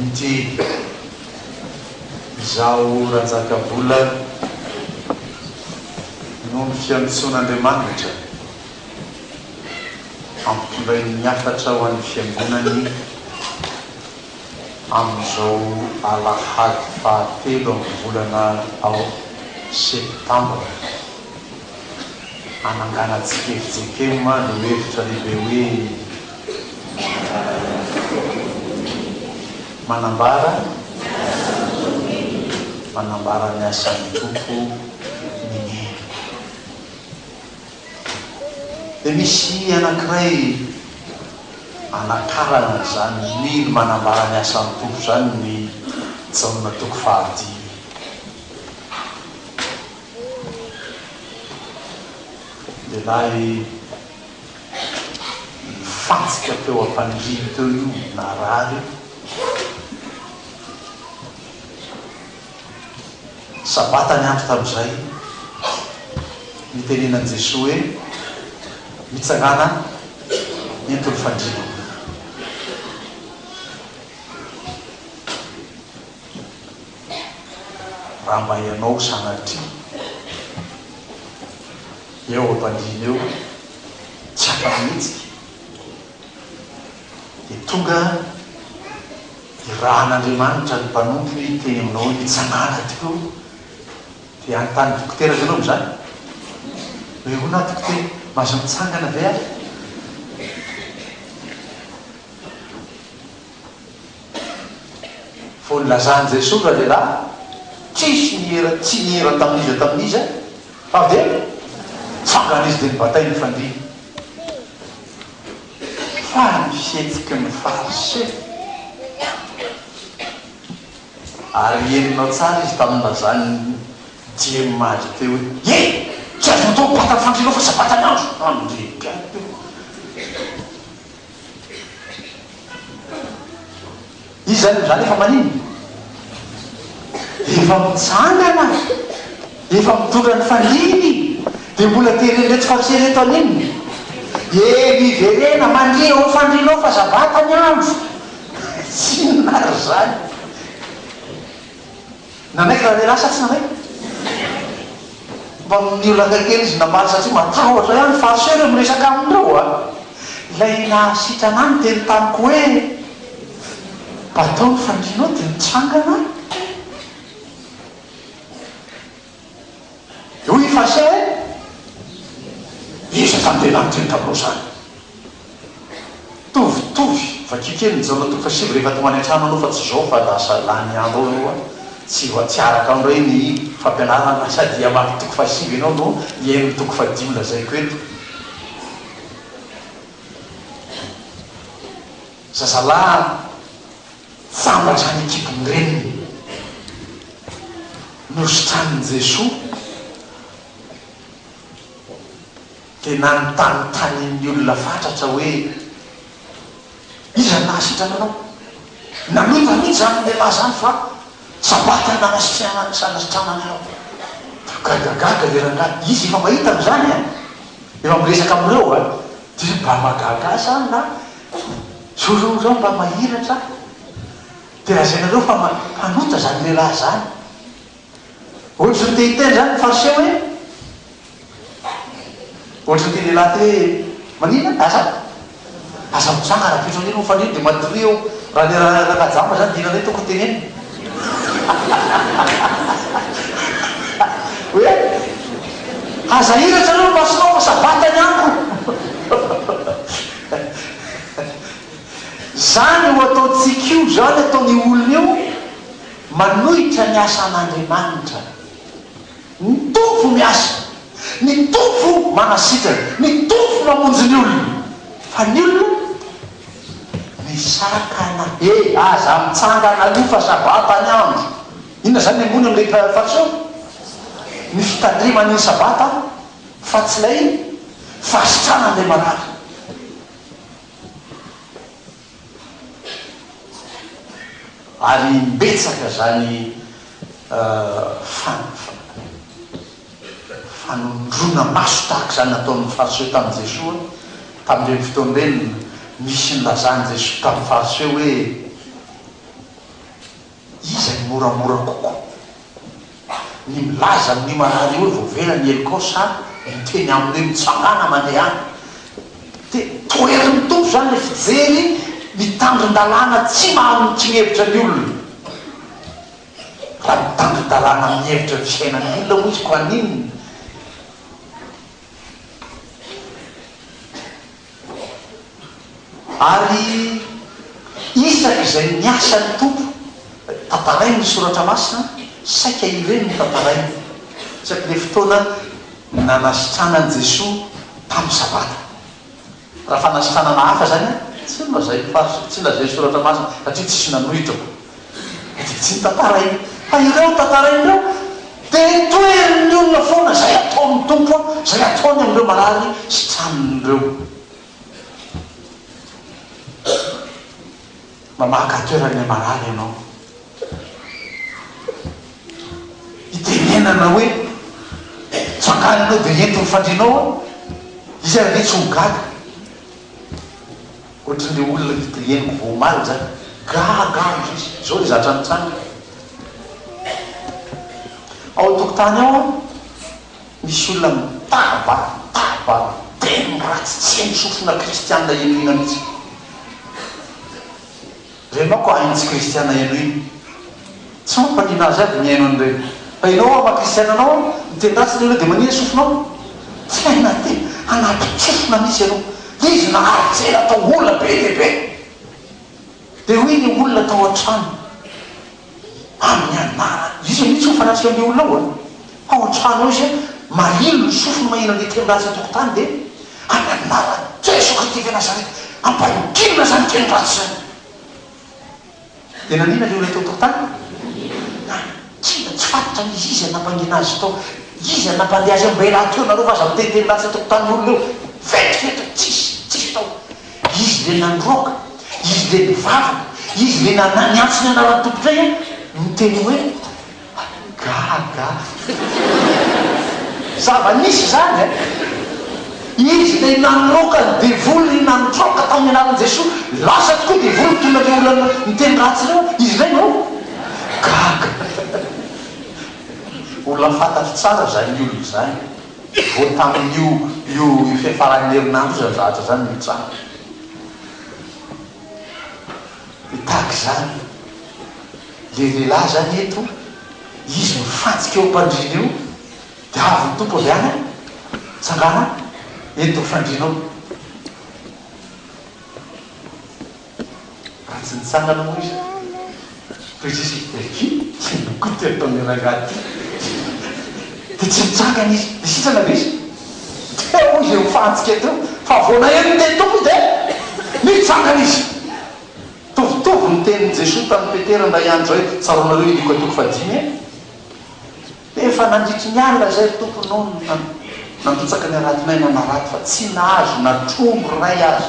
Ity izao rajakabola no ny fiantson'Andriamanitra ampitondray ny afatra ho an'ny fiangonany amin'izao alahady fahatelo amin'ny volana ao septambra. Ananganantsika efijekema no hevitra lehibe hoe manambara ny asan'ny tompo niny. Dia misy anankiray anakarana zany mily manambara ny asan'ny tompo zany ny Jaona toko fahadimy. Lehilahy mifantsika teo am-pandriany teo io narary sabata ny andro tamin'izay nitenenan Jesosy hoe mitsangana entony fandriana raha mba ianao sanatria eo am-pandriana eo tsy afa-mihitsika dia tonga irahan'Andriamanitra ny mpanompo teny aminao hoe mitsanana teo dia anontany dokotera zay anao am'izany hoe hoana dokotera mahazo mitsangana ve ahy? Fo nilazany Jesosy raha lehilahy tsisy tsy nihera tamin'izy fa dia tsangana izy dia nibatay ny fandriana fa mifetiky ny farise ary heninao tsara izy tamin'ilazany diemazy teo hoe tsy azo atao batany fandrianao fa sabatany andro andrika teo. Izy zany efa manino efa mitsangana efa mitondra ny fandriny dia mbola terereto faritsereto aniny miverena mandria ao fandrinao fa sabatany andro tsy ninary zany nanaiky raha lehilahy sa tsy nanaiky mba miolaka kely izy namaly satria matahotra ihany fariseo miresaka amindreo ilay nahasitrana any teny tamiko hoe mba atao ny fandrinao dia mitsangana io fariseo iza tamitenany teny taminao zany tovitovy vakikely ny Jaona toko fahasivy rehefa tomany an-trano anao fa tsy zao fa lasa lany andro eo tsy araka amindray ny fampianarana sady amaky toko fahasivy ianao no iain'ny toko fahadimy lazaiko eto. Zazalahy fambatra ny ekipony reniny nositraniny Jesosy dia nanontanytany ny olona fatratra hoe iza nahasitrana anao nalota mihitsy zany lehilahy zany fa sabata nanasitranany ao gagagaga lerangady izy efa mahita am'izany efa miresaka amireo dia mba magaga zany na zoreo zao mba mahiratra dia rahazainareo fa hanota zany lehilahy zany ohatry ny tehiteny zany ny fariseo hoe ohatry ny te lehilahy te hoe manina aza mitsanga raha petro an'iny fanino dia matory eo raha lerakajamba zany dina re toko teneny hoe aza hiratra reo masinao fa sabatany andro zany ho ataontsika io zany ataony olona io manohitra ny asan'Andriamanitra ny tompo miasa ny tompo manasitrana ny tompo mamonjy ny olona fa ny olona misakana aza mitsangana io fa sabatany andro. Inona zany ambony amin'ilay fariseo ny fitandrimany ny sabata fa tsy lay fasitranan'ilay marary. Ary mbetsaka zany fanondrona maso tahaka zany nataon'ny fariseo tamin'i Jesosy tamin'ireny fotoana ireny misy nilazany Jesosy tamin'ny fariseo hoe moramora kokoa ny milaza amin'ny manary hoe voavelany elikosa miteny amin'le mitsangana mandeha any dia toeriny tompo zany le fijery mitandrin-dalàna tsy mahamitsy hevitra ny olona raha mitandrin-dalàna amin'ny hevitra ny fiainany olona moa izy ko aninony ary isaka izay miasa ny tompo tantarainy ny soratra masina saika ireny ny tantarainy saky le fotoana nanasitranany Jesosy tamin'ny sabata raha fanasitranana hafa zany tsy mazay tsy lazay soratra masina satria tsisy nanohitrako tsy ny tantarainy fa ireo tantarainy ireo dia toerin'ny olona foana zay ataon'ny tompo zay ataony amin'ireo marary sitran'ireo mamaka toerany marary ianao itenenana hoe tsangany anao dia ento nyfandrinao izy arabe tsy hogaga ohatran'le olona eniko voamary zany gaga izy zao le zatra nitsanga ao an-tokotany ao misy olona mitaba teny ratsy tsy misofina kristianina enoina mihitsy re mako haintsy kristiana eno iny tsy mampaniana azy aby miaino an'ireny fa ianao ama-kristiana anao miteny ratsy le dia manina sofinao tsy haina te anampitsofina mihitsy ianao izy naharijela atao olona be lehibe dia hoe ny olona tao an-trano amin'ny anara izy mihitsy hofanatsika amin'ny olona ao ao an-trano ao izy mahilo ny sofiny mahina le teny ratsy atokotany dia amin'ny anara Jeso Kristy fe Nazareta ampanikilina zany teny ratsy zany dia nanina le olona tao tokotany tsy fatotra izy izy anampangina azy tao izy anampandeha azy ambela teo nareo fa aza mitenteny ratsy atokotany olona eo vetivety tsisy tao izy le nandroaka izy le nivavaka izy le nananyatsiny anarany tompo zay miteny hoe gaga zava-nisy zany izy le nanroaka ny devoly nandroaka tamin'ny anaran'i Jesosy lasa tokoa devoly tona le olona miteny ratsy reo izy reny o gaga olona fantatry tsara zany ny olona zany vo tamin'io fiafaran'ny herinandro zazatra zany mitsana tahaka zany le lehilahy zany eto izy mifantsika eo am-pandrina io dia avy ny tompo avy any tsangana eto fandrinao raha tsy nitsangana moa izy prezisy eky tsy nokoty ataony ragaty dia tsy mitsangana izy dia sitrana le izy teo izy mifantsika eto fa voana eny teny tompo dia mitsangana izy tovy ny tenin'i Jesosy tamin'ny Petera nda iandro hoe tsaronareo iliko atoko fadimy efa nandritry ny alina zay tomponao nandotsaka ny aratinay nanaraty fa tsy nahazo natrombo ray azy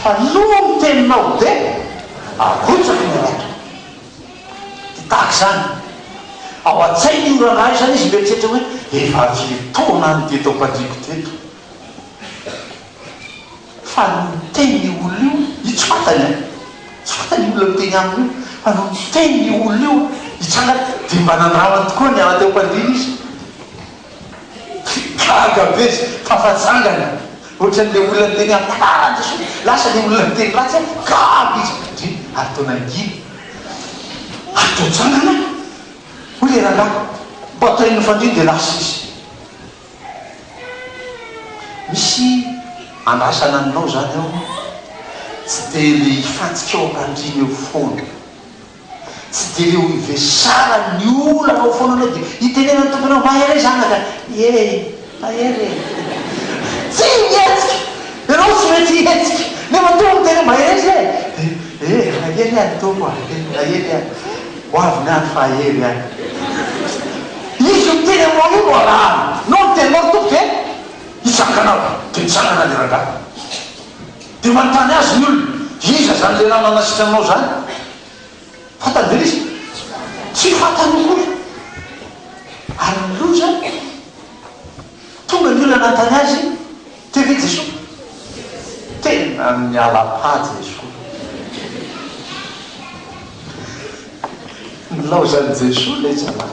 fa loha miteninao dia arotsaka ny arato dia tahaka zany ao an-tsainy io rangahy zany izy mieritreritra hoe efa vitona ny teto am-pandriko teto fa miteny ny olona io itsy fatany tsy fatany olona miteny aminy io fa no miteny ny olona io itsanga dia mba nandrama tokoa ny ana-teo am-pandrina izy gaga be izy fafatsangana ohatran'le olona miteny amin'ny anarany Jesosy lasa le olona miteny ratsy gaga izy pandrina ary tao nangina ary tao tsangana ho le rangahy mba atain'ny fandrina dia lasa izy misy andrasana aminao zany ao tsy dia le hifantsika eo am-pandrina eo foana tsy dia leo ivesara ny olanao foana anao dia hitenena ny tomponao mahery zanaka mahery tsy mihetsika ianao tsy mety hihetsika nefa tompo mitena mahery zay mahery any tompo mahery any ho avy ny any fa ahery any izy miteny aminao io no arahana nao mitenynao tompo dia hitsanganao dia mitsangana le rangahy dia manontany azy ny olona iza zany le raha nanasitranao zany fatany ve izy tsy fatany kory ary ny loza tonga ny olona nanontany azy teve Jesosy tena miala-pa Jesosy nilaozany Jesosy lay zala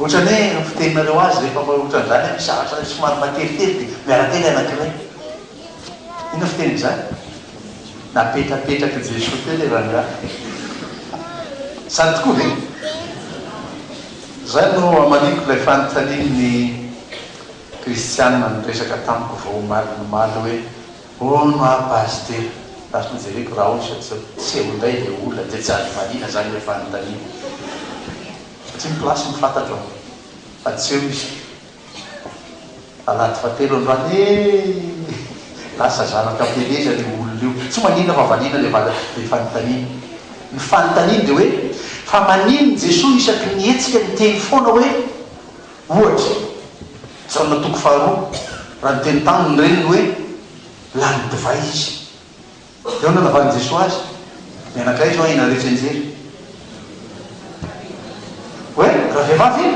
ohatrany hoe fiteninareo azy rehefa ohatran'izany hoe misaratra somary makelitely dia miarately anankiray ina fiteny zany napetrapetraky Jesosy teo le rangahy sany tokoa ve zay no amaliko ilay fanontanian'ny kristianina nyresaka tamiko vao malinomaly hoe ono pasteur tasy nojereko raha olo satria tsy ondray le olona de tsy azo valina zany le fanontaniana tsy miplasy mifantatra fa tsy eo izy alady fatelo androany lasa zanaka peleza le olona io tsy manina fa valina le fanontaniana ny fanontaniana de hoe fa manino Jesosy isaky nietsika niteny foana hoe ohatra zao natoko faharoa raha niteny tagniny reniny hoe lany divay izy eo nanavany Jesosy azy ny anakay zao ina rehetra enjery hoe raha vehivavy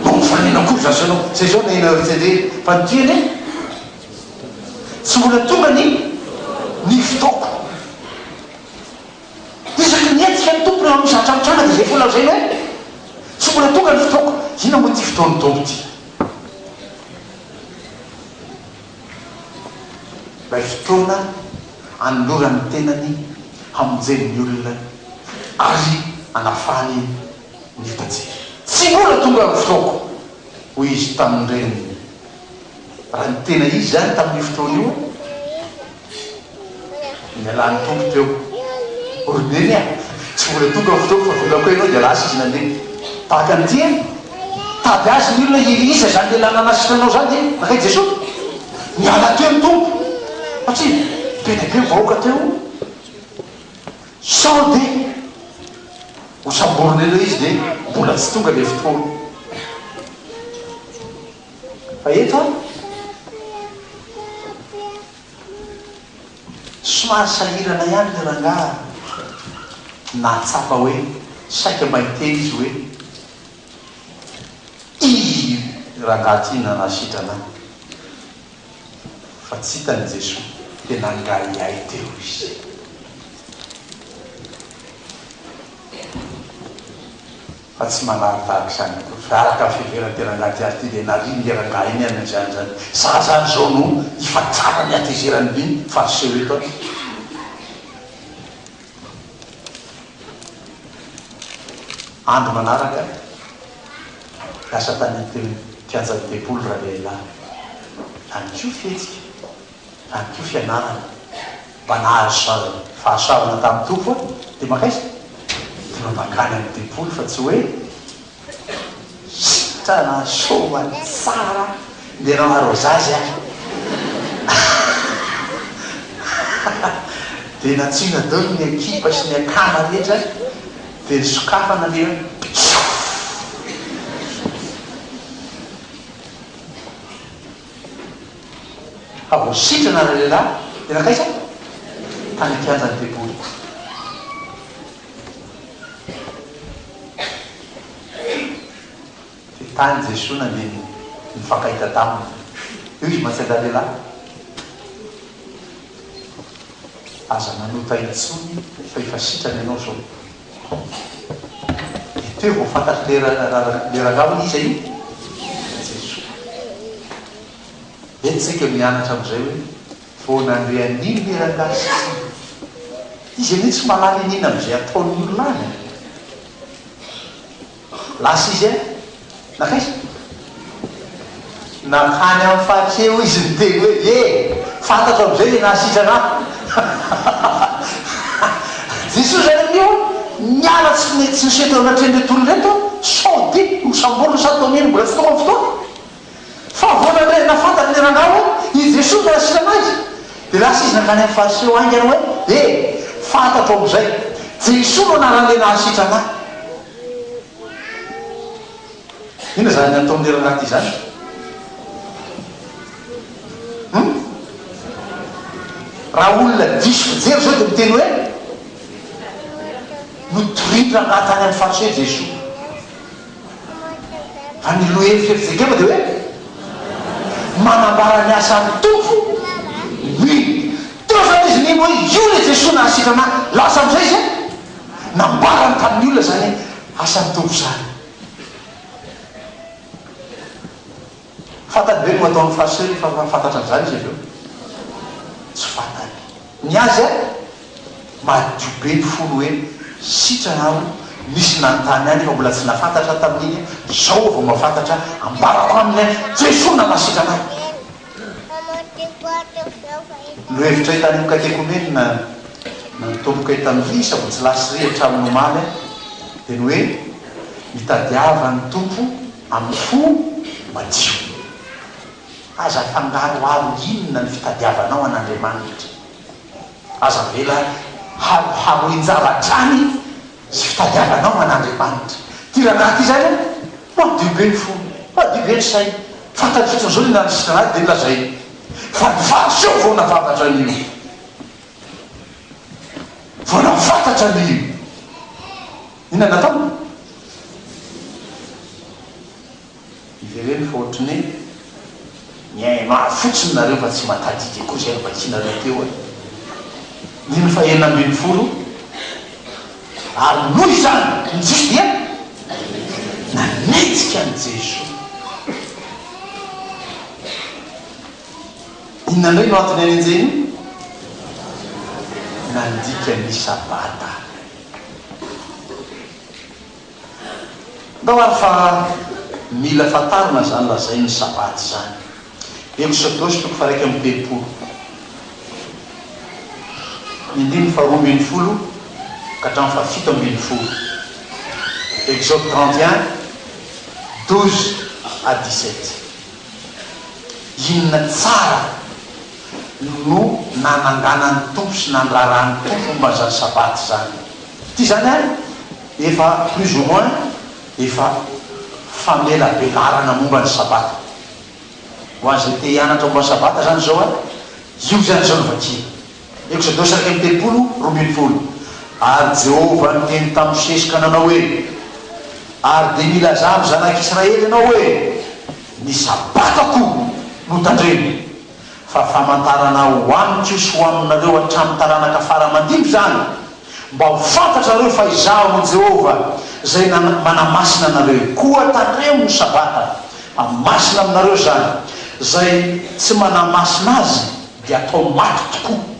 no mifanina kory zasy anao zay zao na ina rehetra enjery fa nytiany tsy mbola tonga ny fitaoko isaky nietsika ny tompo rehefa misy atramotrana dia zay foana zay hoe tsy mbola tonga ny fitaoko ina moa ty fotoany tompo ty lay fotoana anolorany tenany hamonjeny ny olona ary anafany ny fitajery tsy mbola tonga ny fitaoko hoy izy tamin'ireny raha ny tena izy zany tamin'ny fotoana io mialany tompo teo orneny tsy mbola tonga ny fitaoko fa volako ianao dia lasa izy nandeha tahaka ny tia tady azy ny olona isa zany le lananasitranao zany de nakay Jesosy miala teo ny tompo satria penabe vahoaka teo sao de hosamborony elo izy de mbola tsy tonga le fotoana fa eto somary sahirana ihany le rangaha natsapa hoe saika mahiteny izy hoe i rangaha ty nanasitrana fa tsy hitany Jesosy tena ngaiay teo izy fa tsy manary tahaka izany fa araka fiveran-terangaty azy ty dia nariny le rangaha iny any zany zany za zany zao no ifatsara ny atezerany biny fa seho eto andro manaraka lasa tany tianjany depolo raha lehilahy any ko fetsika any ko fianarana mba nahazo fahasoavana tamin'ny tompo dia makaiza dia mamakany amin'ny depolo fa tsy hoe sitrana somany tsara dia nao arozazy ahy dia natsina dolo ny ekipa sy ny akama rehetra dia ny sokafana le avo sitrana raha lehilahy dia nakaiza tany kianjany depolo dia tany Jesosy nandeha nifankahita taminy io izy matsaka lehilahy aza manota intsony fa efa sitrany ianao zao teo vao fantatry le rangaviny iza io Jesosy etsika mianatra am'izay hoe vao nandre aniny le rangasy izy amin'iny tsy malala inina am'izay ataony olona any lasa izy nakaiza nakany amin'ny fahatreo izy miteny hoe fantatro am'izay le nahasitrana Jesosy zany amin'io miala tsy niseto anatreny retolo reto sao de misamborona sady taoneny mbola tsy tonga ny fotoana fa voanare nafantany le rangaha i Jesosy nahasitrana izy dia lasa izy nakany amin'ny fahaseho aingana hoe fantatro am'izay Jesosy no anaran'le nahasitrana ina zany ataon'le rangaha ty zany raha olona diso fijery zao dia miteny hoe notorindra anatany amin'ny fahaseho Jesosy fa ny lohery fieritsekema dia hoe manambara ny asa ny tompo teo zany izy nino hoe io le Jesosy nahasitrana lasa am'izay izy nambarany tamin'ny olona zany asany tompo zany. Fantany be no ataon'ny fasely fa fantatra an'izany izy aveo tsy fantany. Ny azy madio be ny folo hoe sitranao misy nanontany any fa mbola tsy nafantatra tamin'iny, zao vao mahafantatra ambarako aminy Jesosy nanasitranao. No hevitra hitany mikatekomeny na tomboka hitan'ny isa vo tsy lasy rehitra amin'ny omaly dia ny hoe mitadiava ny tompo amin'ny fo madio. Aza fangaro aro inona ny fitadiavanao an'Andriamanitra, aza vela haroin-javatrany sy fitadiavanao an'Andriamanitra. Ty raha ty zany madio be ny fo, madio be ny sainy, fantany fotsiny zao ny nanisitran'azy dia nilazay fa nivarotra eo vao nafantatra an'io, vao nafantatra an'io. Inona natao? Ivereny fa ohatrany miaina fotsiny nareo fa tsy matadidy koa zay vakinareo teo e. Nino fa 9 ary noho izany ny Jesosy dia nanetsika ny Jesosy. Inona ndray no antony an'izany? Nandika ny sabata. Ndao ary fa mila fatarina zany lazay ny sabata zany. Exodosy 1:20. Indimy fa 12 ka hatramin'ny fa 17. Exode 31, 12 à 17. Inona tsara no nananganan'ny tompo sy nandraran'ny tompo momba zany sabata zany. Ty zany efa plus ou moins efa famelabelarana momba ny sabata. Ho azy te hianatra momba ny sabata zany zao io zany zao no vakina. Exodosy 1:30-12. Ary Jehovah niteny tamin'ny Mosesy ka nanao hoe, ary dia milaza amin'ny zanak'Israely ianao hoe ny sabatako no tandremo, fa famantarana ho amiko sy ho aminareo hatramin'ny taranaka faramandimby zany, mba ho fantatrareo fa izaho no Jehovah zay manamasina anareo. Koa tandremo ny sabata, amasina aminareo zany. Zay tsy manamasina azy dia atao maty tokoa.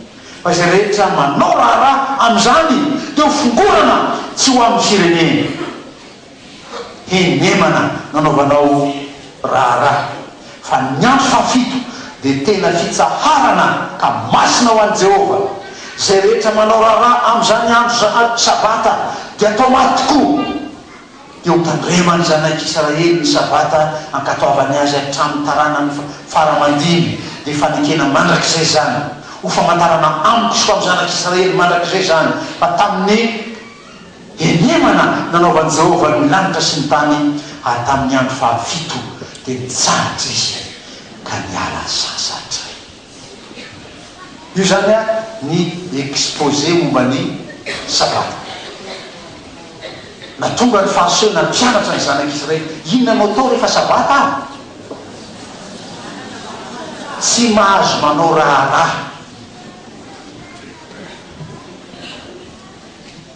Fa izay rehetra manao raha amin'izany dia ho fongorana tsy ho amin'ny firenena. Henemana nanaovanao raha. Fa ny andro fafito dia tena fitsaharana ka masina ho an'i Jehovah. Izay rehetra manao raha amin'izany andro sabata dia atao maty tokoa. Dia ho tandremany zanak'Israely ny sabata ankatoavany azy hatramin'ny taranany faramandimy. Dia fanekena mandrakizay zany. Ho famantarana amiko sy amin'ny zanak'Israely mandrakizay zany. Fa tamin'ny henemana nanaovan'i Jehovah ny lanitra sy ny tany, ary tamin'ny andro fahafito dia nitsanitra izy ka niala sasatra. Io zany ny exposé momba ny sabata. Na tonga ny fahasoana ny mpianatra ny zanak'Israely, inona no atao rehefa sabata? Tsy mahazo manao raha.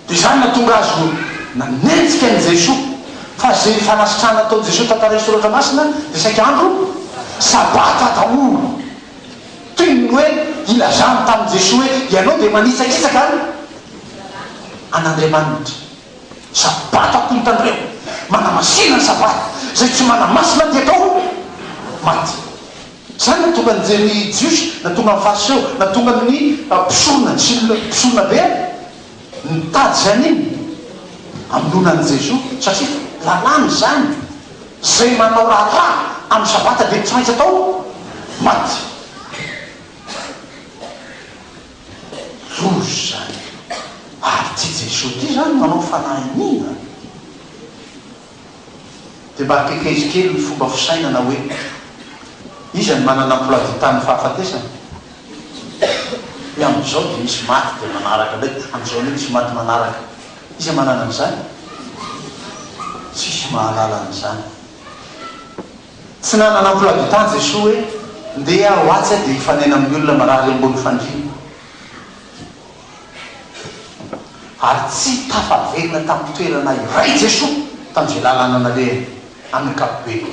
Dia zany natonga azy nanenjika ny Jesosy. Fa zay fanasitrana ataon'i Jesosy tantaray soratra masina dia saika andro sabata daholo. Toy ny hoe ilazany tamin'i Jesosy hoe ianao dia manitsakitsaka an'Andriamanitra. Sabata koa tandreo, manamasina ny sabata. Zay tsy manamasina dia atao maty. Zany natonga ny Jesosy, natonga ny fariseo, natonga ny mpisorona, mpisorona be nitady zany iny amin'onan'i Jesosy, satria lalàny zany. Zay manao raha amin'ny sabata dia tsy maintsy atao maty. Rozy zany. Ary ty Jesosy ty zany manao fanahiniana. Dia mba kekezikely ny fomba fisainana hoe izy ny manana emploi du temps fahafatesana. Hoe amin'izao dia misy maty dia manaraka ndraiky, amin'izao ndraiky misy maty manaraka. Izy manana an'izany? Tsisy mahalala an'izany. Tsy nanana emploi du temps Jesosy hoe ndeha ho atsy dia hifanena amin'ny olona marary ambony fandriana. ary tsy tafaverina tamin'ny toerana iray Jesosy tamin'izay lalana naleha amin'ny kapobe.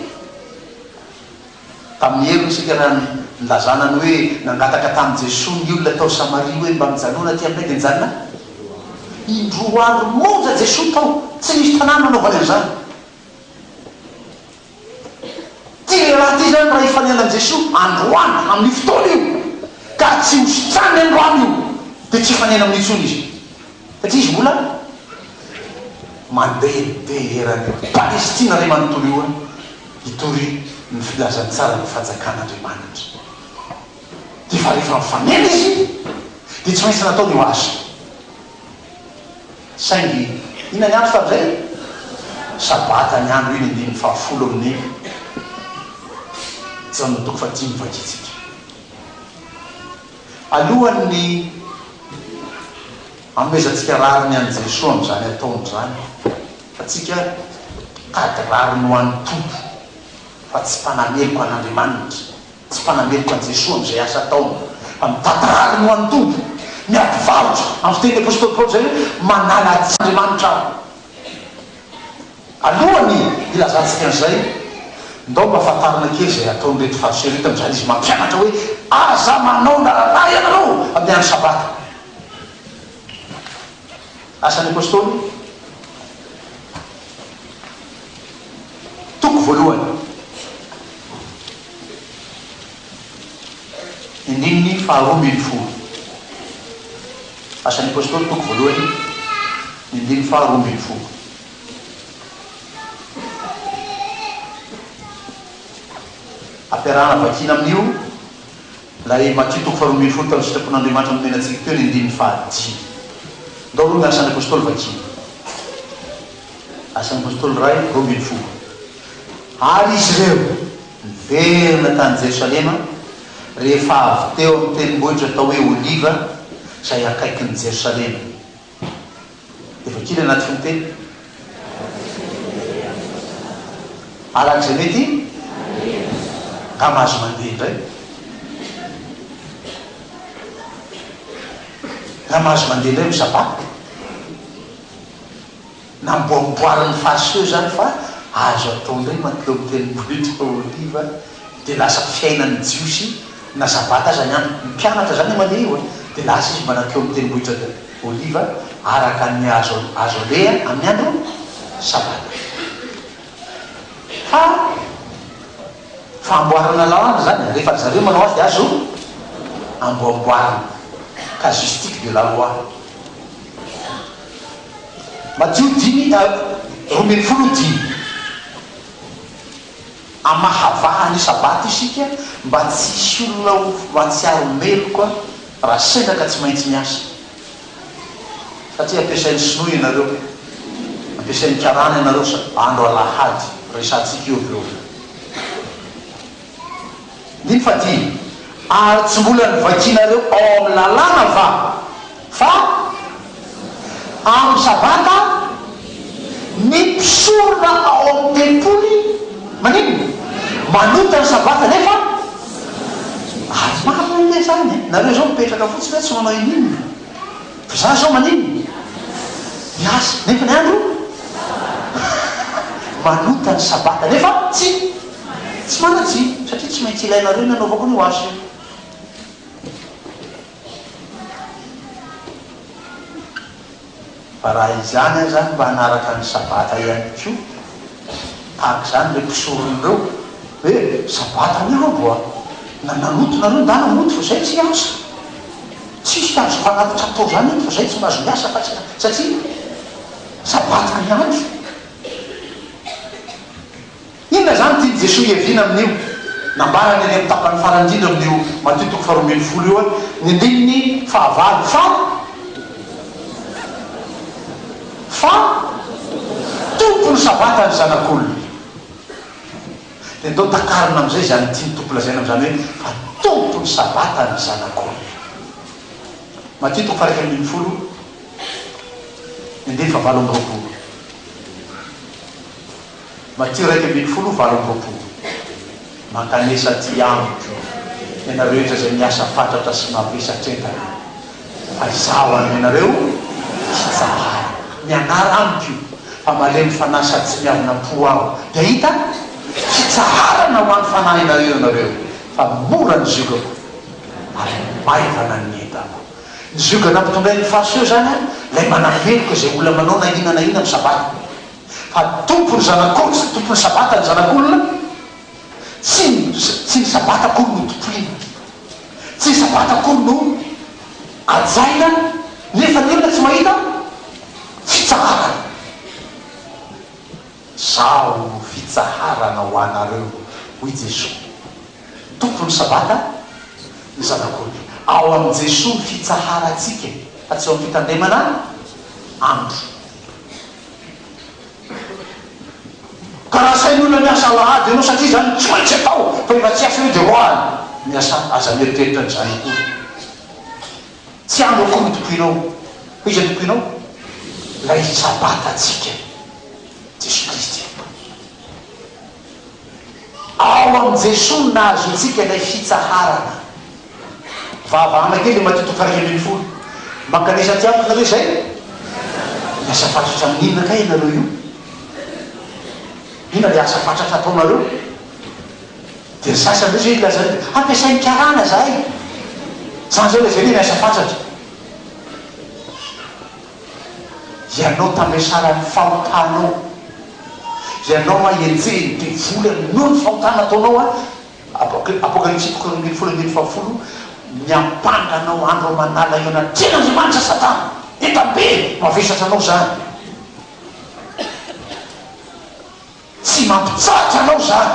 Tamin'ny herin'ny sika raha nilazana ny hoe nangataka tamin'i Jesosy ny olona tao Samaria hoe mba mijanona ty aminay dia nijanona indroa andro monja Jesosy tao, tsy misy tanàna anaovana an'izany. Ty raha ty zany raha ifanenan Jesosy androany amin'ny fotoana io ka tsy hositrany androany io dia tsy ifanena amin'ny intsony izy satria izy mbola mandehadeha eran'io Palestina ray manontolo io hitory ny filazany tsara ny fanjakan'Andriamanitra. Dia fa rehefa mifanena izy dia tsy maintsy nataony ho azy. Saingy ina ny andro famin'izay sabata ny andro iny 10 amin'ny jana toko fa 5 vakitsika. Alohan'ny amezantsika rariny an'i Jesosy amin'izany ataony zany, atsika tady rariny ho an'ny tompo fa tsy mpanameloko an'Andriamanitra, tsy mpanameloko an' Jesosy amin'izay asa ataony, fa mitady rariny ho an'ny tompo, miady varotra amin'ny fiteny apôstôly Paoly zay hoe manala Andriamanitra. Alohany ilazantsika an'izay, ndao mba ahafantarana kely zay ataony reto farisery reto amin'izany izy mampianatra hoe aza manao lalàna ianareo amin'ny andro sabata. Asan'ny apôstôly toko voalohany indininy faharoa ambin'ny folo. Asan'ny apôstôly toko voalohany indininy faharoa ambin'ny folo. Ampiarahana vakina amin'io lay Matthieu toko faharoa ambin'ny folo tamin'ny sitrapon'Andriamanitra nomenantsika teo ny indininy fahadimy. Ndao aloha ny asan'ny apôstôly vakina. Asan'ny apôstôly ray roa ambin'ny folo. Ary izy ireo niverina tany Jerosalema rehefa avy teo amin'ny tendrombohitra atao hoe Oliva izay akaikin'ny Jerosalema. Dia vakina anaty fiteny arak'izay mety ka mahazo mandeha indray. Ka mahazo mandeha indray misabata namboamboarin'ny fariseo zany fa azo atao indray mankeo amin'ny tendrombohitra Oliva dia lasa fiainan'ny jiosy na sabata aza ny andro mpianatra zany mandeha io dia lasa izy manakeo amin'ny tendrombohitra Oliva araka ny azo aleha amin'ny andro sabata. Fa amboarana lalàna zany rehefa zareo manao azy dia azo amboamboarina casuistique de la loi. Matthieu 10:15 amahavahany sabata isika mba tsisy olona ho matsiaro meloka raha sendra ka tsy maintsy miasa, satria ampiasain'ny sinoa ianareo, ampiasain'ny karana ianareo andro alahady resantsika io avy eo. Dimy fadimy ary tsy mbola nivakinareo ao amin'ny lalàna fa amin'ny sabata ny mpisorona ao amin'ny tempoly manino manota ny sabata nefa ary marina le zany nareo zao mipetraka fotsiny hoe tsy manao inino fa za zao manino miasa nefa ny andro manota ny sabata nefa tsy manatsy satria tsy maintsy ilainareo nanaovako ny ho azy. Fa raha izany zany mba hanaraka ny sabata ihany koa tahaka zany le mpisoron'ireo hoe sabata ny andro nanoto nareo nda namoto fa zay tsy asa, tsisy azo fanatitra atao zany fa zay tsy mahazo miasa fa satria sabata ny andro. Inona zany tia Jesosy hiaviana amin'io nambarany any amin'ny tapany farany indrindra amin'io Matthieu toko faharoa ambin'ny folo io ny andininy fahavalo fa tompony sabata ny zanak'olona. Dia ndao takarina amin'izay zany tiany tompo lazaina amin'izany hoe fa tompony sabata ny zanak'olona. Matthieu toko faha 1:10 indiny fa 7:20. Matthieu 1:20 7:20. Mankanesa ty amiko ianareo rehetra zay miasa fatratra sy mampisatrentana fa izao any ianareo fitsahara mianara amiko fa malemy fanahy sady tsy miavina po aho dia hita fitsaharana ho an'ny fanahy nareo nareo fa mora ny zokako ary maivana ny entako ny zoka nampitondray ny fahasoa zany a lay manameloko zay olona manao na inona na ina ny sabata fa tompo ny zanak'olona sy tompo ny sabata ny zanak'olona tsy ny sabata akory no tompoina tsy ny sabata akory no ajaina nefa ny olona tsy mahita fitsaharana zao fitsaharana ho anareo hoy Jesosy tompo ny sabata ny zanak'olona ao amin'i Jesosy fitsaharatsika fa tsy ao amin'ny fitandremana andro karaha sain'olona miasa lahady ianao satria zany tsy maintsy atao fa efa tsy asa io dia hoany miasa aza mieritreritra ny zany akory tsy andro akory ny tompoinao ho izy tompoinao lay sabatatsika Jesosy Kristy ao amin'i Jesosy nahazo antsika ilay fitsaharana vavahana kely matito karakely folo mankanesa ty amiko nareo zay miasa fatratra amin'inona kay ianareo io ina le asa fatratra ataonareo dia ny sasany zay lazany ampiasainy karana zahay zany zao le zay miasa fatratra ianao tamesarany fahotanao ianao enjeny de volany noho ny fahotana ataonao a apokalypsy 1:1 miampanganao andro manala eo anaten'Andriamanitra Satana etabe mavesatra anao zany tsy mampitsatra anao zany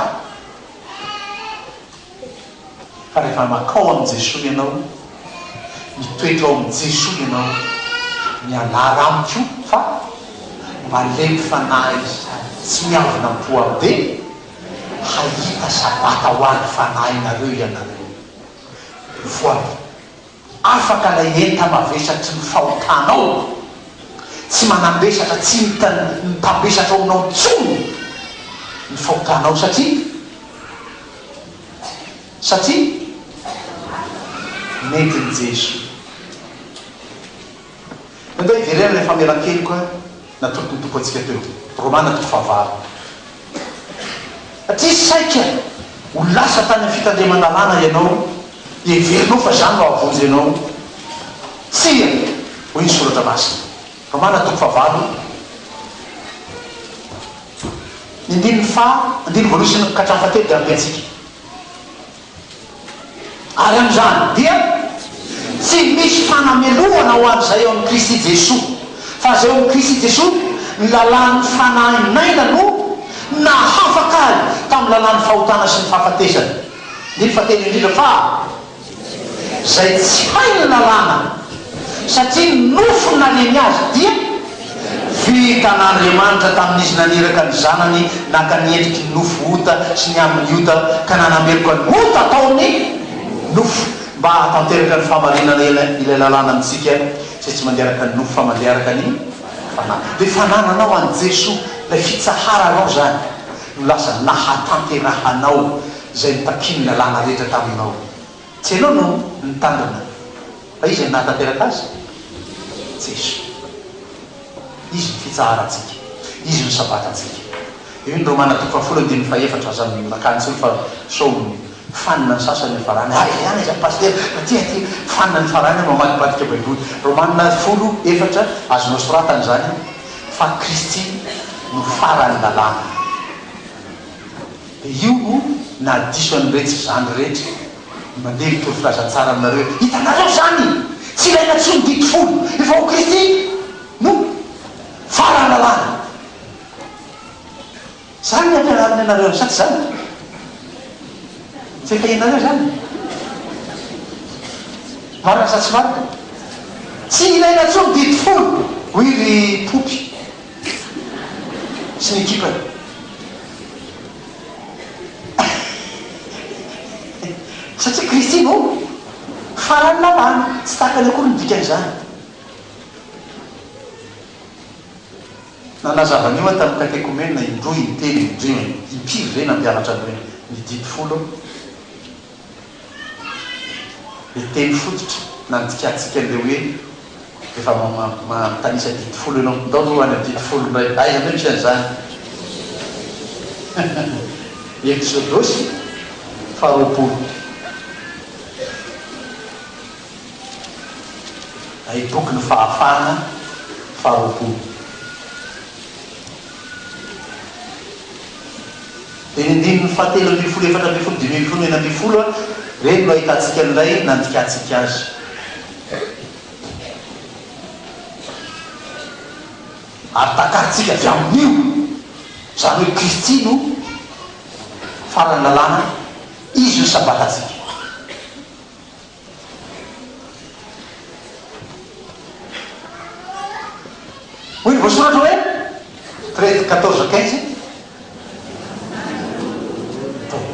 fa rehefa makao amin'i Jesosy ianao mitoetra ao amin'i Jesosy ianao mianara amiko fa malemy fanahy tsy miavina po be hahita sabata ho an'ny fanahy nareo ianareo voaly afaka lay enta mavesatry ny fahotanao tsy manambesatra tsy mitambesatra aonao tsony ny fahotanao satria mety ny Jesosy andao iverena lay famelan-kely koa natoko ny tompo atsika teo Romana 9:9 satria saika ho lasa tany amin'ny fitandremana lana ianao everinao fa zany no avonjy ianao tsia hoy ny soratra masina Romana 9:9 indiny voalohany ka hatramin'ny fahatelo dia ampiantsika ary amin'izany dia tsy misy fanamelohana ho an'izay eo amin'ny Kristy Jesosy fa zay eo amin'ny Kristy Jesosy ny lalàn'ny fanahy maina no nahafaka azy tamin'ny lalàn'ny fahotana sy ny fahafatesana indiny fahatelo indrindra fa zay tsy hainy lalàna satria nofo nalemy azy dia vita n'Andriamanitra tamin'izy naniraka ny zanany naka niendriky ny nofo ota sy ny amin'ny ota ka nanameloka ny ota ataony nofo mba hatanteraka ny fahamarinana ilay lalàna amitsika sy tsy mandeharaka ny nofo fa mandeharaka ny fanahy dia fanananao an'i Jesosy lay fitsaharanao zany no lasa nahatanterahanao zay nitakiny lalàna rehetra taminao tsy ianao no nitandrina fa izy ny nahatanteraka azy Jesosy izy ny fitsaharatsika izy ny sabatatsika io ny Romana 10:1 aza makanytsy fa so fanina ny sasany ny farany any izy paster ty fanina ny farany mamakipatika baiboly Romana 10:4 azonao soratany zany fa Kristy no farany lalàna dia io no nadiso any rehetra zany rehetra mandeha mitory filazantsara aminareo hitanareo zany tsy ilaina tsy ny dito folo efa ho Kristy no farany lalàna zany ny ampianariny anareo ny saty zany tsy efa ianareo zany marina sa tsy marina tsy ilaina tsy ny dito folo hoy ry popy sy ny ekipany satria Kristy no farany lalàna tsy tahaka ny akory ny dikan'izany nanazavany io a tamin'ny katekomena indroy intelo indroy impiry reny ampianatra ny dito folo ny teny fototra nandikatsika an'le hoe rehefa tanisa didifolo ianao dao any didifolo ndray aiza ndray misy an'izany exodosy faharoapolo ay boky ny fahafahana faharoapolo dia nindimy ny fahatelo ambin'ny folo efatra ambin'ny folo dimy ambin'ny folo ena ambin'ny folo a reny no ahitantsika an'iray nandikatsika azy ary takarytsika avy amin'io zany hoe Kristy no farany lalàna izy no sabatatsika hoy ny voasoratra hoe traite 14-15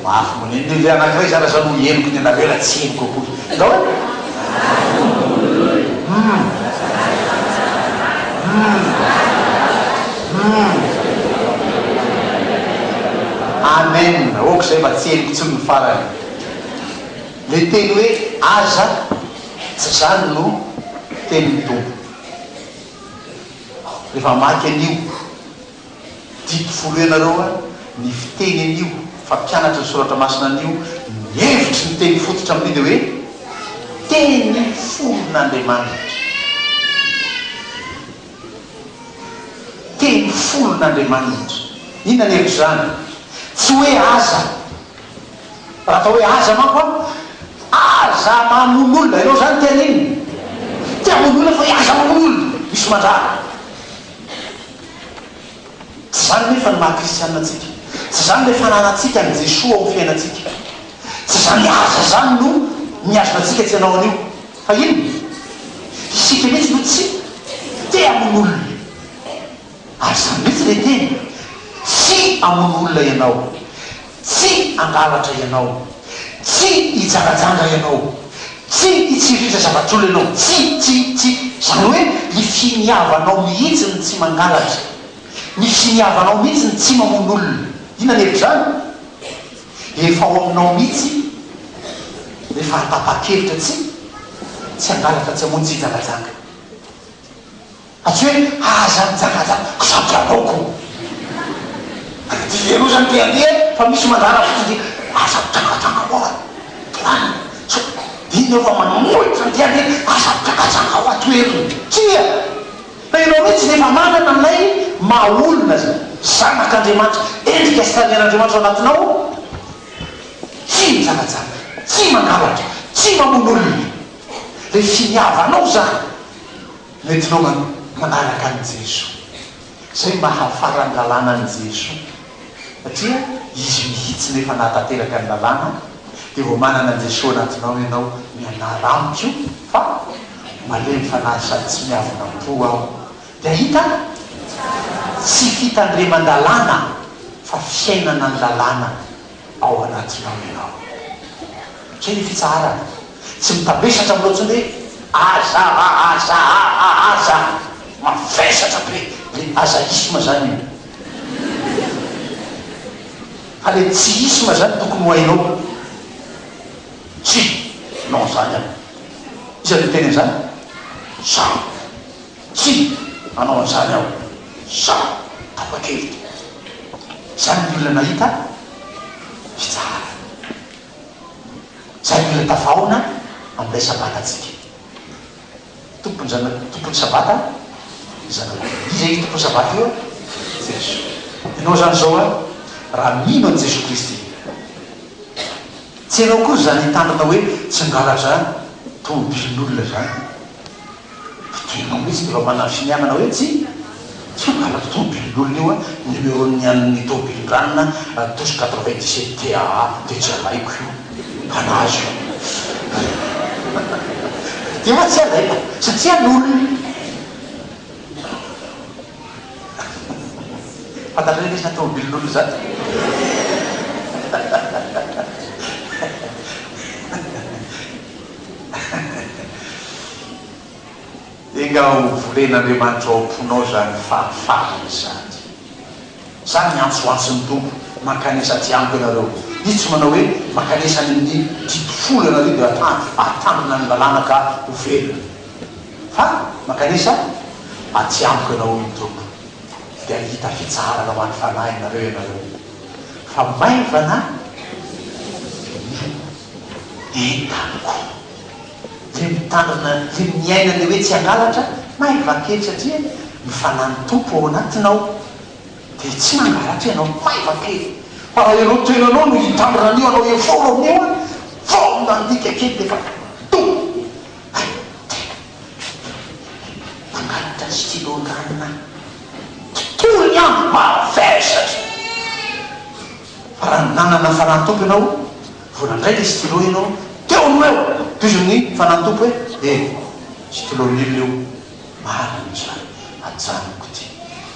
mafy monenyle anankiray zara zany ho eniko ny anavela tsy eniko akory dao amen oko zay mba tsy eniko tsy ny farany le teny hoe aza tsy zany no tenyny tompo rehefa maky an'io dipofolo ianareo a ny fiteny an'io fampianatra ny soratra masina an'io mihevitry ny teny fototra amin'io de hoe teny folon'Andriamanitra teny folon'Andriamanitra inona ny hevitry zany tsy hoe aza raha atao hoe aza manko a aza mamon'olona ianao zany tena iny tia mon'olona fa aza mamon'olona misy mandrara tsy zany nefa ny maha-kristianina atsika tsy zany le fananatsika ny Jesoa ao fiainatsika tsy zany aza zany no miazona atsika tsy anao an'io fa ino isika mihitsy no tsy te amon'olona ary zany mihitsy le teny tsy amon'olona ianao tsy angalatra ianao tsy hijangajanga ianao tsy hitsiritra zavatr'olo ianao tsy zany hoe ny finiavanao mihitsy ny tsy mangalatra ny finiavanao mihitsy ny tsy mamon'olona ina ny hevitry zany efa ao aminao mihitsy rehefa atapa-kevitra tsy angalatra tsy amony tsy hijangajanga atsy hoe aza mijangajanga kosabotra anaoko ty aloha zany teandeha fa misy mandrara fotsy aza mijangajanga ao toany so dino fa manamoitra ny teandeha aza mijangajanga ao atoeriny tsia fa ianao mihitsy rehefa manana n'lay maolona zanak'Andriamanitra endrika sitanian'Andriamanitra ao anatinao tsy mijangajanga tsy mangalatra tsy mamon'olona le finiavanao zany metinao manaraka an' Jesoa zay mahafarany lalàna an' Jesoa satria izy mihitsy nefa nahatateraka ny lalàna dia vo manana an' Jesoa anatinao ianao mianaramiko fa malemy fanahy sady tsy miavina mpo aho dia hita tsy fitandreman-dalàna fa fiainana ny lalàna ao anatinao ianao zay ny fitsarana tsy mitabesatra miloatsiny hoe aza mavesatra be le azaisma zany io fa le tsy isma zany tokony ho hainao tsy non zany any iza le teny zany za tsy anao an'izany aho za tapa-kevitra zany ny olona nahita fitsara zany ny olona tafahona amin'ilay sabatatsika tompony sabata izay tompony sabata io Jesoa ianao zany zao a raha mino an' Jesoa Kristy tsy ianao kory zany hitandrina hoe tsy ngalatra tomobilin'olona zany fitoinao mihitsy efa manano finiamana hoe tsy ngalatra tomobilin'olona io a numéro-ny an'ny tomobilin-dranona 1297 TA dia tsy alaiko io anazy dia ma tsy alaiko satria n'olona fantatrany misy na tomobilin'olona zany enga volen'Andriamanitra ao am-ponao zany fahafahany zany zany ny antsoantsy ny tompo mankanesa ty amiko ianareo io tsy manao hoe mankanesany ny dipofolo ianareo dia atandrina ny lalàna ka ho velona fa makanisa atsy amiko ianao ny tompo dia hita fitsarana ho an'ny fanahy nareo ianareo fa mainy fanahy entaniko le mitandrina le miaina le hoe tsy hangalatra mainy vakely satria mifanany tompo ao anatinao dia tsy mangalatra ianao mainy vakely fa raha ianao toenanao no hitandrina anio anao efolo amin'io a fo mandika kely dia fa mangalatra stylonranina tontolo ny andro mavesatra fa raha nanana fanantompo ianao vonandray le stylo ianao teo no eo toizony fanantompo hoe stylo nilo eo mariny zany ajanoko ty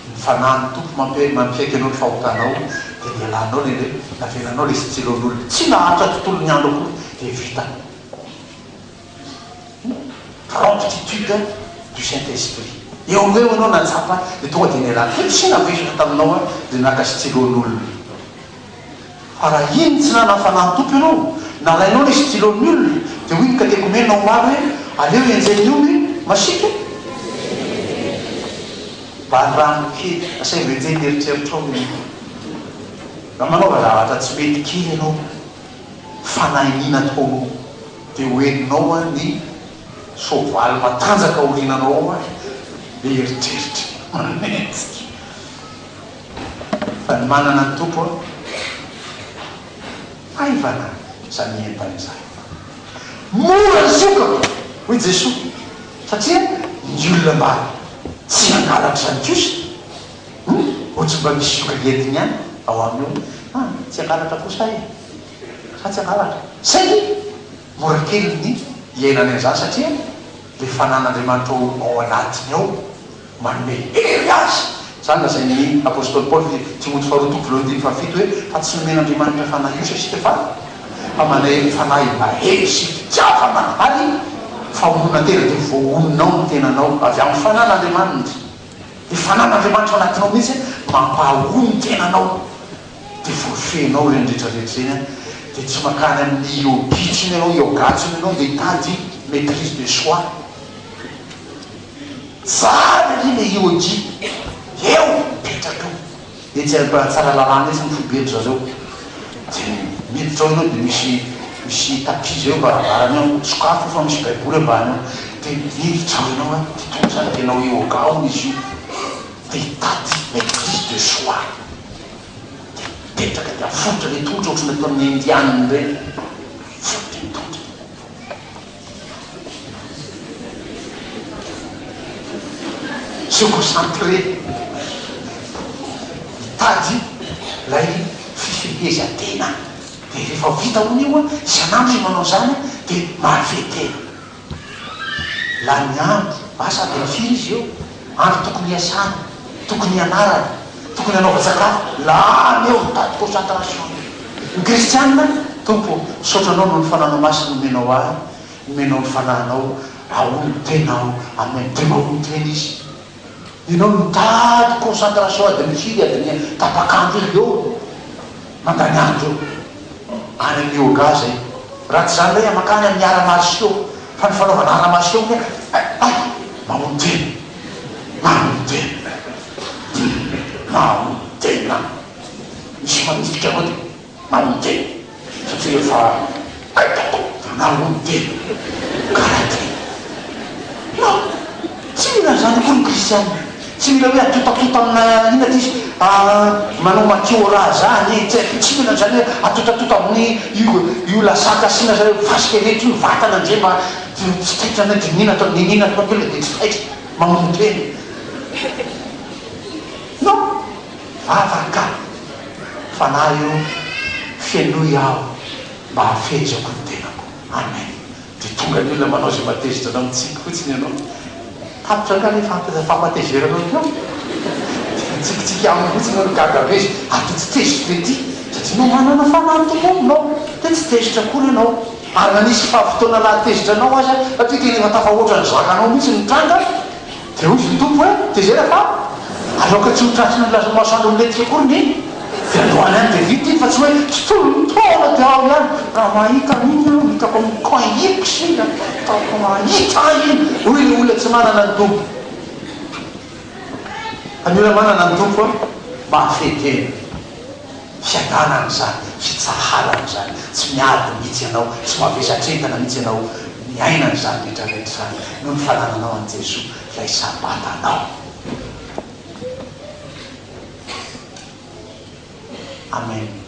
ny fanantompo mampiaiky anao ny fahotanao dia nialanao le navenanao le stylon'olo tsy nahatra tontolo ny andro koa dia vita promptitude du Saint-Esprit eo eo anao natsapa dia tonga dia nialana tsy navesatra taminao a dia naka stylon'olona fa raha iny tsy nana fanantompo ianao nalainao le stylon'ny olona dia hoy ny katekomenao maro hoe aleo enjeny omby masika mba rano kely asay venjeny eritreritrao raha manaova zavatra tsy mety kely ianao fanahinina tao dia hoeninao a ny soavaly matanjaka orinanao ao a le eritreritra manetsika fa ny manana ny tompo a aivana zany entan'izay mora ny sokako hoy Jesosy satria ny olona mba tsy hangalatra zany kosa ohatsy mba misy soka entiny any ao amin'io tsy hangalatra kosa sa tsy hangalatra saky mora kely ny iainany an'izany satria le fanan'Andriamanitra ao anatiny ao manome hery azy zany lazay ny apôstôly Paoly Timothée faharoa toko voalohany dimy fahafito hoe fa tsy nomen'Andriamanitra fanahy iosa isika fa manay fanahy mahery sy fitiavana ary famonona tena dia voahoninao ny tenanao avy amin'ny fanan'Andriamanitra dia fanan'Andriamanitra ao anatinao mihitsy mampahono ny tenanao dia voafenao reny rehetrarehetra zeny dia tsy makany amin'ny iobitsiny ianao iogatsiny ianao dia hitady maîtrise de soi zany ry le iodi eo petraka eo dia tsy tsara lalàna izy ny fobetro zareo dia miditra ao ianao dia misy tapis zay eo barabarany ao sokafo fa misy baiboly ambany ao dia miditra ao ianao a dia tonga zany tenao ioga ao izy io dia hitady maîtrise de soi dia petraka dia afotra le tongotra ohatrany atao amin'ny indianiny reny fotra ny tongotra se concentré hitady lay fifehezan-tena dia rehefa vita hono io a isan'andro izy manao zany dia mahavetena la ny andro asa dia firy izy eo andro tokony hiasana tokony hianarana tokony hanaova-tsakafo lany eo mitady concentration ny kristianina tompo saotranao no ny fananao masina nomenao ahy nomenao ny fananao aony tenao amin'ny temaony tena izy ianao mitady concentration ady mifiry ady tapakandro eo mandany andro eo any amin'ny yoga zay raha tsy zany hoe makany amin'ny ara-masio fa ny fanaovana ara-masio hoe ay mamono tena mamono tena mamono tena misy manifika anao dia mamono tena satria efa mamono tena karaha tena no tsy mila zany koa ny kristianina tsy mila hoe atotatota amina ina ty izy manao makiora zany tsy mila zany hoe atotatota amin'ny io lasaka asina zany fasika rety io vatana ndre mba tsy taitra na dinina atao ninina atao kely dia tsy taitra mamono tena no vavaka fanahy io fianoy aho mba hafezako ny tenako amen dia tonga ny olona manao zay matezitra anao mitsika fotsiny ianao tapitra nga le fampatezeranao keo tsikitsiky aminy fotsiny no gagavezy ato tsy tezitra le ty satria no manana fanantomonao dia tsy tezitra kory ianao ary nanisy fahavotona lahatezitra anao azy satria tena efa tafahoatra ny zakanao mihitsy nitranga dia hoy izy ny tompo hoe tezera fa aloka tsy hotratriny lazo masoandro miletika kory ny fialoany any de vity fa tsy hoe tsolotona de ao ihany raha mahita iny aho hitako amin'ny coin sika taoko mahita iny hoy le olona tsy manana ny tompo an'olona manana ny tompo mahafetena fiadanany zany fitsaharany zany tsy miady mihitsy ianao tsy mavesatretana mihitsy ianao miainany zany rehetrarehetra zany no ny fanananao an' Jesoa lay sabatanao. Amen.